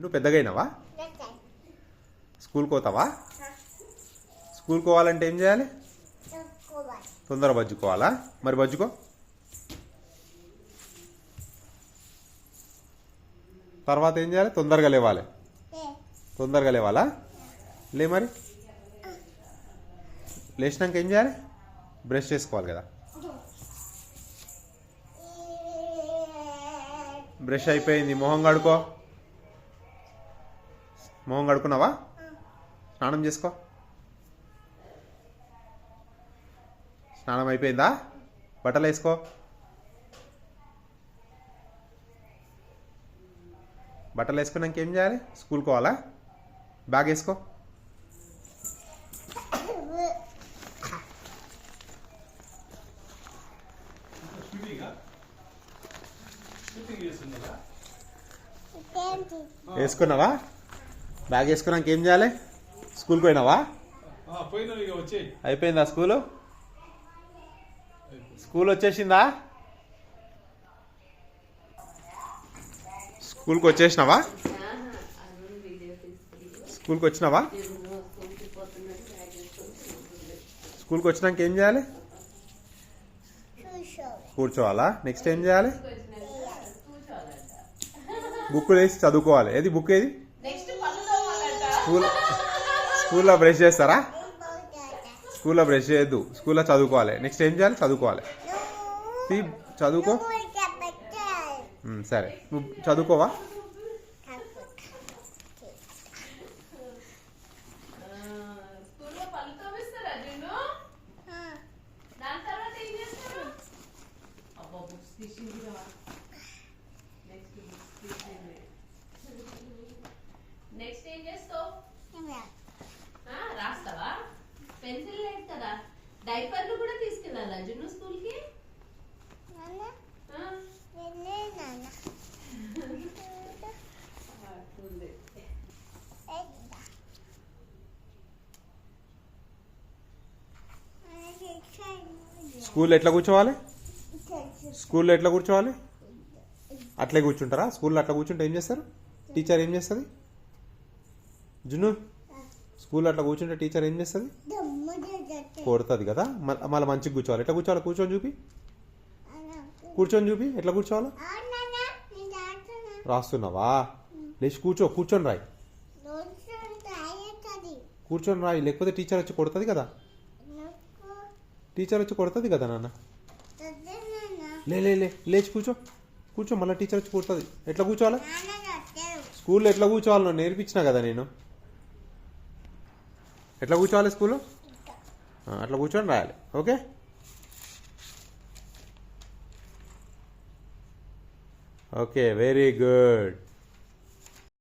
నువ్వు పెద్దగా అయినావా? స్కూల్కి పోతావా? స్కూల్కి పోవాలంటే ఏం చేయాలి? తొందర బజ్జుకోవాలా? మరి బజ్జుకో. తర్వాత ఏం చేయాలి? తొందరగా లేవాలి. తొందరగా లేవాలా? లే మరి. లేచినాక ఏం చేయాలి? బ్రష్ చేసుకోవాలి కదా. బ్రష్ అయిపోయింది. మొహం కడుకో. మొహం కడుకున్నావా? స్నానం చేసుకో. స్నానం అయిపోయిందా? బట్టలు వేసుకో. బట్టలు వేసుకున్నాక ఏం చేయాలి? స్కూల్కి పోవాలా? బ్యాగ్ వేసుకో. వేసుకున్నావా? బ్యాగ్ వేసుకున్నాక ఏం చేయాలి? స్కూల్కి పోయినావా? అయిపోయిందా స్కూలు? స్కూల్ వచ్చేసిందా? స్కూల్కి వచ్చేసినావా? స్కూల్కి వచ్చినావా? స్కూల్కి వచ్చినాక ఏం చేయాలి? కూర్చోవాలా? నెక్స్ట్ ఏం చేయాలి? బుక్ వేసి చదువుకోవాలి. ఏది బుక్? ఏది? స్కూల్లో బ్రష్ చేస్తారా? స్కూల్లో బ్రష్ చేయొద్దు. స్కూల్లో చదువుకోవాలి. నెక్స్ట్ ఏం చేయాలి? చదువుకోవాలి. చదువుకో. సరే, నువ్వు చదువుకోవా? నెక్స్ట్ ఏం చేస్తావు? రాస్తావా? పెన్సిల్ లేదు కదా. డైపర్లు కూడా తీసుకెళ్ళాలా జున్ను స్కూల్ కి? స్కూల్లో ఎట్లా కూర్చోవాలి? స్కూల్లో ఎట్లా కూర్చోవాలి? అట్లే కూర్చుంటారా? స్కూల్లో అట్లా కూర్చుంటే ఏం చేస్తారు? టీచర్ ఏం చేస్తుంది? జున్ను, స్కూల్లో అట్లా కూర్చుంటే టీచర్ ఏం చేస్తుంది? కొడుతుంది కదా. మళ్ళీ మంచిగా కూర్చోవాలి. ఎట్లా కూర్చోవాలి? కూర్చొని చూపి. కూర్చొని చూపి. ఎట్లా కూర్చోవాలి? రాస్తున్నావా? లేచి కూర్చో. కూర్చొని రాయి. కూర్చొని రాయి, లేకపోతే టీచర్ వచ్చి కొడుతుంది కదా. టీచర్ వచ్చి కొడుతుంది కదా నాన్న. లే లే లే లేచి కూర్చో. కూర్చో, మళ్ళీ టీచర్ వచ్చి కొడుతుంది. ఎట్లా కూర్చోవాలి? స్కూల్లో ఎట్లా కూర్చోవాలి నువ్వు నేర్పించినా కదా నేను. ఎట్లా కూర్చోవాలి స్కూల్లో? అట్లా కూర్చొని రాయాలి. ఓకే. Okay, very good.